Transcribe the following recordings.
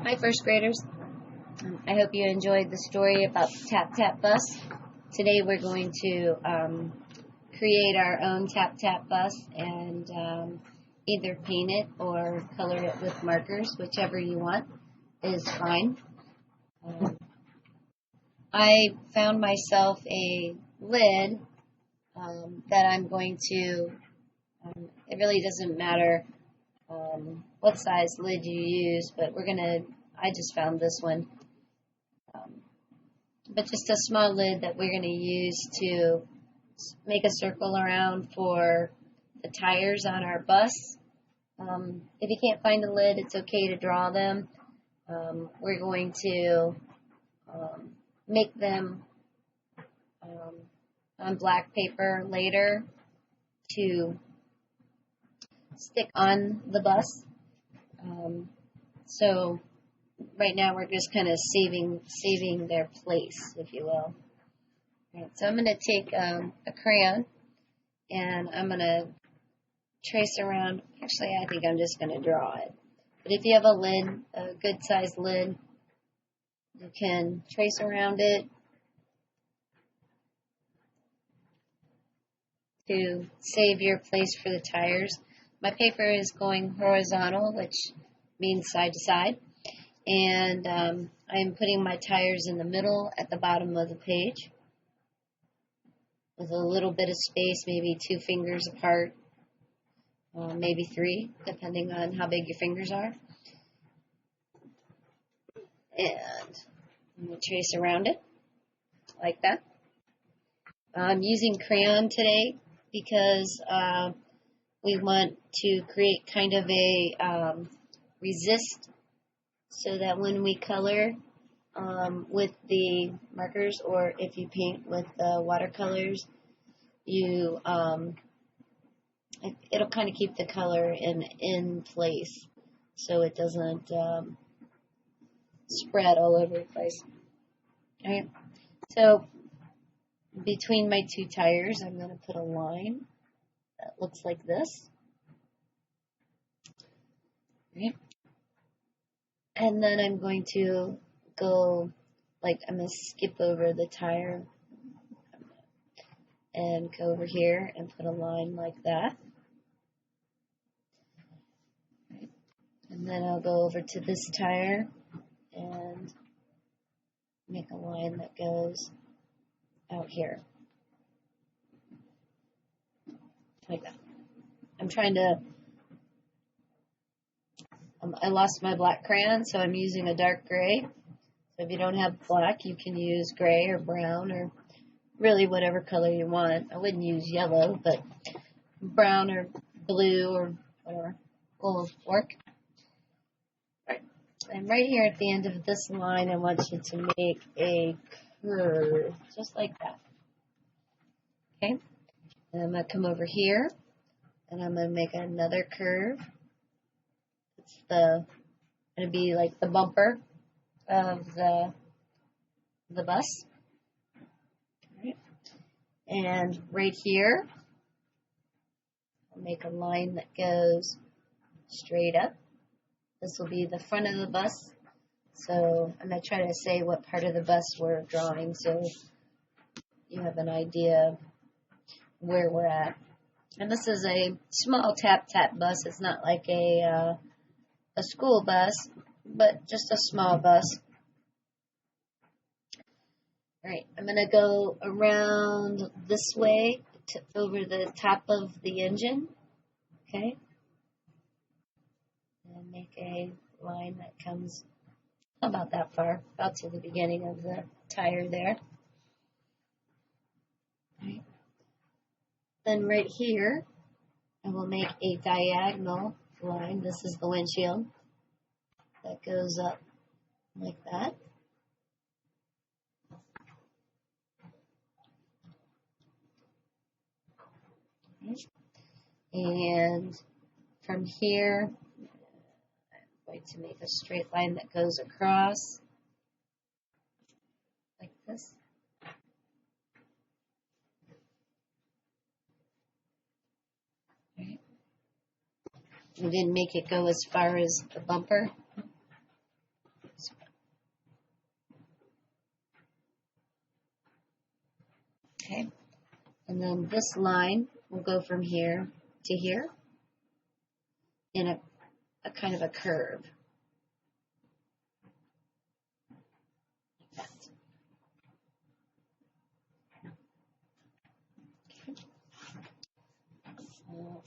Hi, first graders. I hope you enjoyed the story about the Tap Tap bus. Today we're going to create our own Tap Tap bus and either paint it or color it with markers, whichever you want is fine. I found myself a lid that I'm going to, it really doesn't matter what size lid you use, but I just found this one. But just a small lid that we're going to use to make a circle around for the tires on our bus. If you can't find a lid, it's okay to draw them. We're going to make them on black paper later to stick on the bus. So right now we're just kind of saving their place, if you will. Right, so I'm going to take a crayon and I'm going to trace around. Actually, I think I'm just going to draw it. But if you have a lid, a good sized lid, you can trace around it to save your place for the tires. My paper is going horizontal, which means side to side. And I'm putting my tires in the middle at the bottom of the page with a little bit of space, maybe 2 fingers apart, maybe 3, depending on how big your fingers are. And I'm going to trace around it like that. I'm using crayon today because we want to create kind of a resist so that when we color with the markers, or if you paint with the watercolors, it'll kind of keep the color in place so it doesn't spread all over the place. All right. So between my 2 tires, I'm going to put a line that looks like this. All right. And then I'm going to I'm going to skip over the tire and go over here and put a line like that. Right. And then I'll go over to this tire and make a line that goes out here. Like that. I lost my black crayon, so I'm using a dark gray. So if you don't have black, you can use gray or brown or really whatever color you want. I wouldn't use yellow, but brown or blue or whatever will work. Right. And right here at the end of this line, I want you to make a curve, just like that. Okay? And I'm going to come over here, and I'm going to make another curve. It's going to be like the bumper of the bus. Right. And right here, I'll make a line that goes straight up. This will be the front of the bus. So I'm going to try to say what part of the bus we're drawing so you have an idea where we're at. And this is a small tap-tap bus. It's not like a school bus, but just a small bus. All right, I'm going to go around this way over the top of the engine, okay? And make a line that comes about that far, about to the beginning of the tire there. All right. Then right here, I will make a diagonal line. This is the windshield that goes up like that. And from here, I'm going to make a straight line that goes across like this. Right. We didn't make it go as far as the bumper. then this line will go from here to here in a kind of a curve. Like that.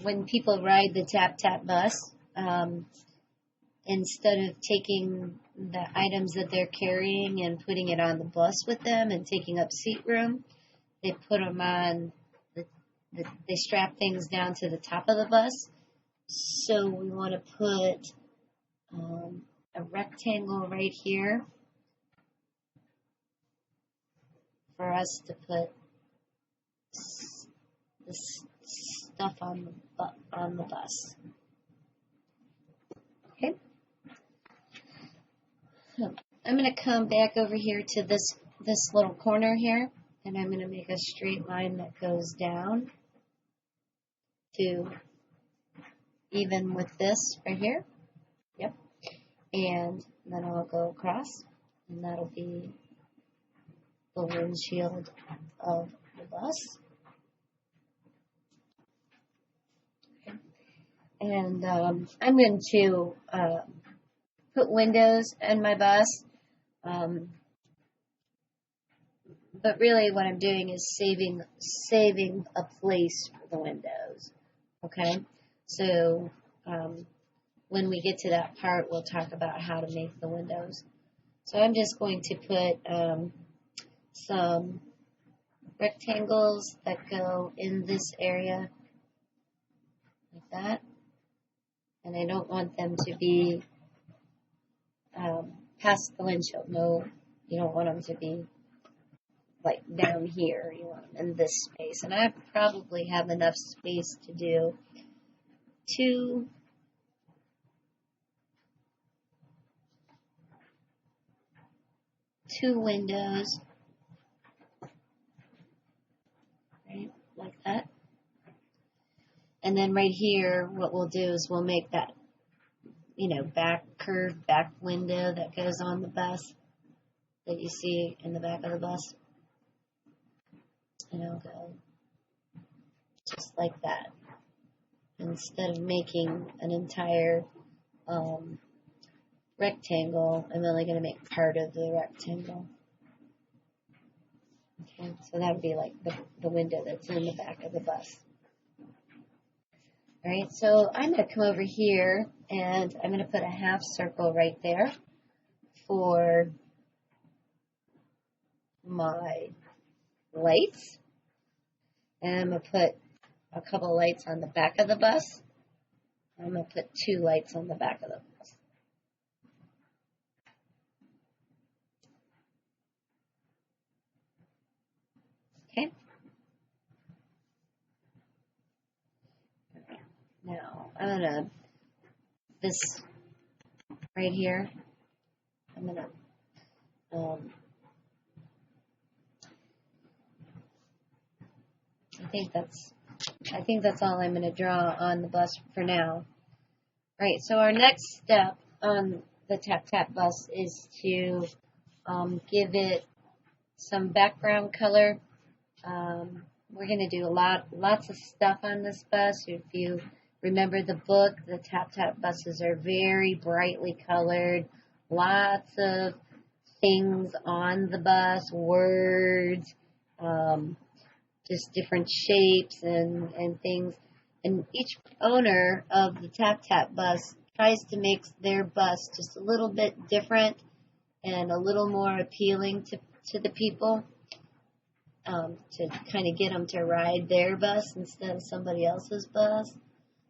When people ride the Tap Tap bus, instead of taking the items that they're carrying and putting it on the bus with them and taking up seat room, they put them on, they strap things down to the top of the bus. So we want to put a rectangle right here for us to put this stuff on the bus. Okay. So I'm going to come back over here to this little corner here, and I'm going to make a straight line that goes down to even with this right here. Yep. And then I'll go across, and that'll be the windshield of the bus. Okay. And I'm going to put windows in my bus. But really what I'm doing is saving a place for the windows. Okay? So when we get to that part, we'll talk about how to make the windows. So I'm just going to put some rectangles that go in this area like that. And I don't want them to be past the windshield. No, you don't want them to be like down here. You want them in this space. And I probably have enough space to do two windows, right, like that. And then right here, what we'll do is we'll make that, curved back window that goes on the bus that you see in the back of the bus. And I'll go just like that. Instead of making an entire rectangle, I'm only going to make part of the rectangle. Okay, so that would be like the window that's in the back of the bus. All right, so I'm going to come over here and I'm going to put a half circle right there for my lights. And I'm going to put a couple lights on the back of the bus. I'm going to put 2 lights on the back of the bus. Okay. Now, I'm going to, this right here, I'm going to, I think that's all I'm going to draw on the bus for now. Right, so our next step on the Tap Tap bus is to give it some background color. We're going to do lots of stuff on this bus. If you remember the book, the Tap Tap buses are very brightly colored. Lots of things on the bus, words, just different shapes and things. And each owner of the Tap Tap bus tries to make their bus just a little bit different and a little more appealing to the people, to kind of get them to ride their bus instead of somebody else's bus.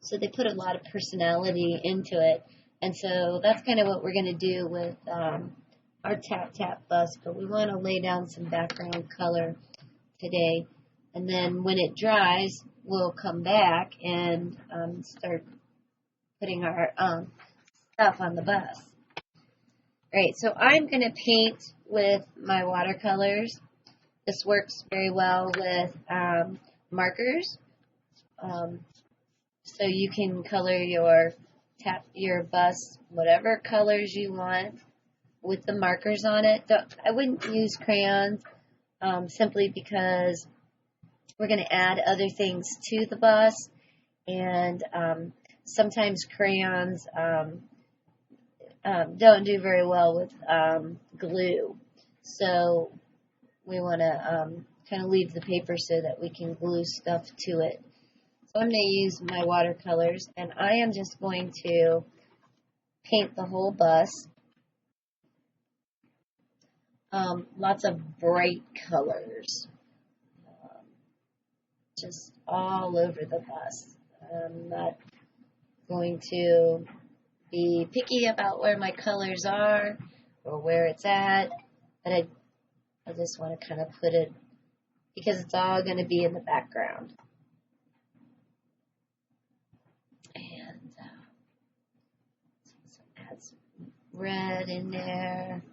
So they put a lot of personality into it. And so that's kind of what we're going to do with our Tap Tap bus. But we want to lay down some background color today. And then when it dries, we'll come back and start putting our stuff on the bus. All right, so I'm going to paint with my watercolors. This works very well with markers. So you can color your bus whatever colors you want with the markers on it. I wouldn't use crayons simply because We're going to add other things to the bus, and sometimes crayons don't do very well with glue. So we want to kind of leave the paper so that we can glue stuff to it. So I'm going to use my watercolors, and I am just going to paint the whole bus. Lots of bright colors, just all over the bus. I'm not going to be picky about where my colors are or where it's at, but I just want to kind of put it, because it's all going to be in the background. And add some red in there.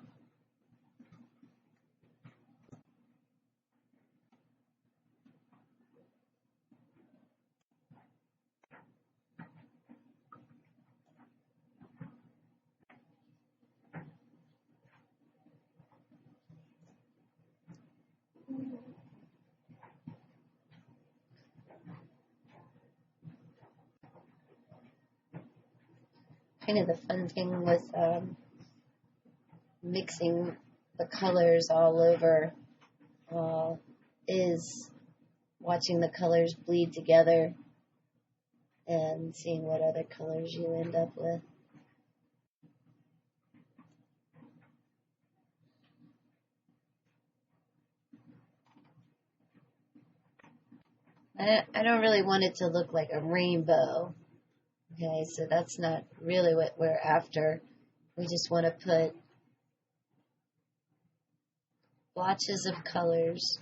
Kind of the fun thing with mixing the colors all over is watching the colors bleed together and seeing what other colors you end up with. I don't really want it to look like a rainbow. Okay, so that's not really what we're after. We just want to put blotches of colors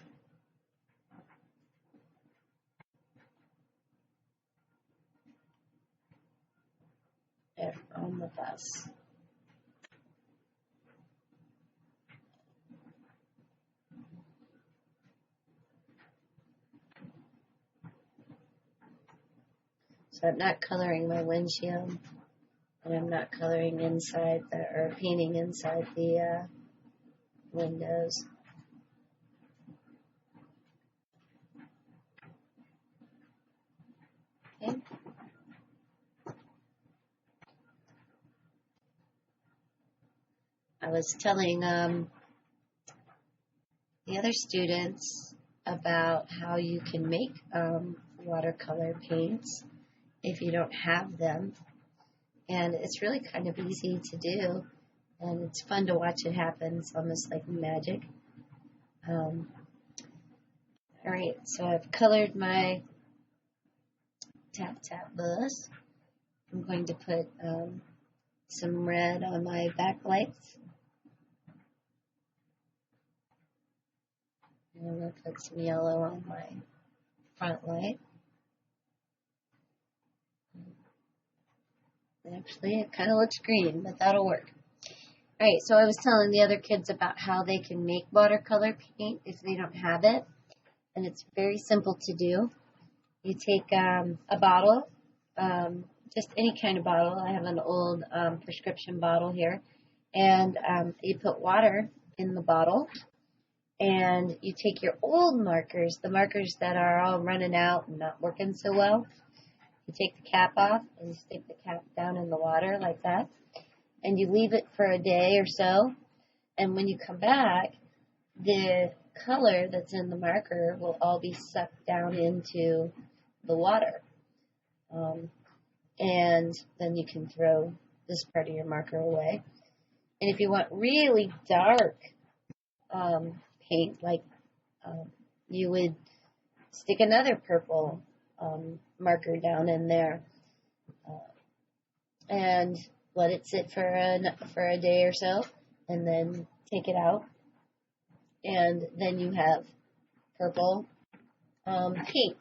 on the bus. So I'm not coloring my windshield, and I'm not coloring inside or painting inside the windows. Okay. I was telling the other students about how you can make watercolor paints if you don't have them, and it's really kind of easy to do, and it's fun to watch it happen. It's almost like magic. Alright, so I've colored my Tap Tap bus. I'm going to put some red on my backlights. And I'm going to put some yellow on my front light. Actually, it kind of looks green, but that'll work. Alright, so I was telling the other kids about how they can make watercolor paint if they don't have it. And it's very simple to do. You take a bottle, just any kind of bottle. I have an old prescription bottle here. And you put water in the bottle. And you take your old markers, the markers that are all running out and not working so well. You take the cap off and you stick the cap down in the water like that. And you leave it for a day or so. And when you come back, the color that's in the marker will all be sucked down into the water. And then you can throw this part of your marker away. And if you want really dark paint, like you would stick another purple marker down in there and let it sit for a day or so, and then take it out, and then you have purple paint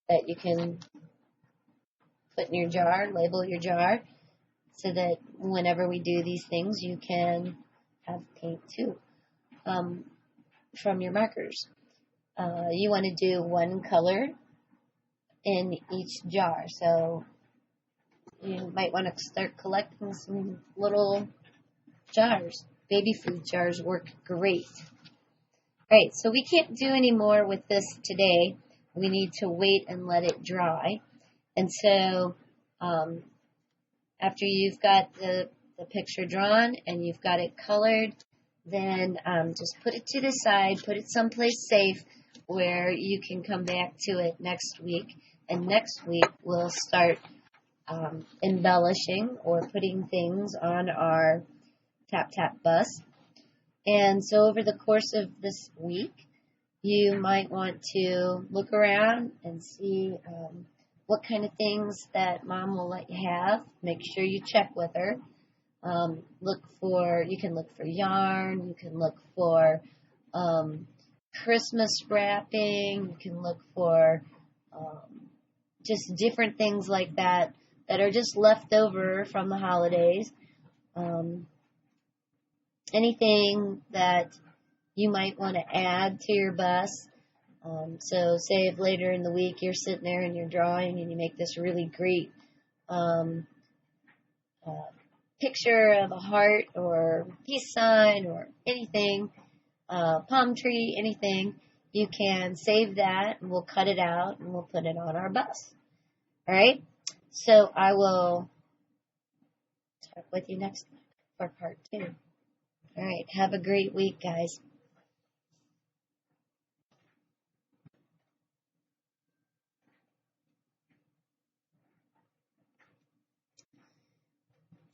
that you can put in your jar, label your jar, so that whenever we do these things, you can have paint too from your markers. You want to do one color in each jar, so you might want to start collecting some little jars. Baby food jars work great. Alright, so we can't do any more with this today. We need to wait and let it dry. And so after you've got the picture drawn and you've got it colored, then just put it to the side, put it someplace safe where you can come back to it next week. And next week we'll start embellishing or putting things on our Tap Tap bus. And so over the course of this week, you might want to look around and see what kind of things that Mom will let you have. Make sure you check with her. You can look for yarn, you can look for Christmas wrapping, you can look for just different things like that are just left over from the holidays. Anything that you might want to add to your bus. So say if later in the week you're sitting there and you're drawing and you make this really great picture of a heart or peace sign or anything, palm tree, anything, you can save that and we'll cut it out and we'll put it on our bus. All right? So I will talk with you next week for part 2. All right. Have a great week, guys.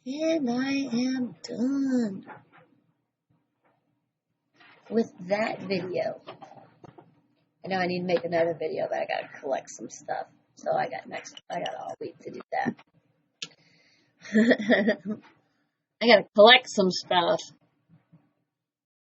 And I am done with that video. I know I need to make another video, but I gotta collect some stuff. So I got all week to do that. I gotta collect some stuff.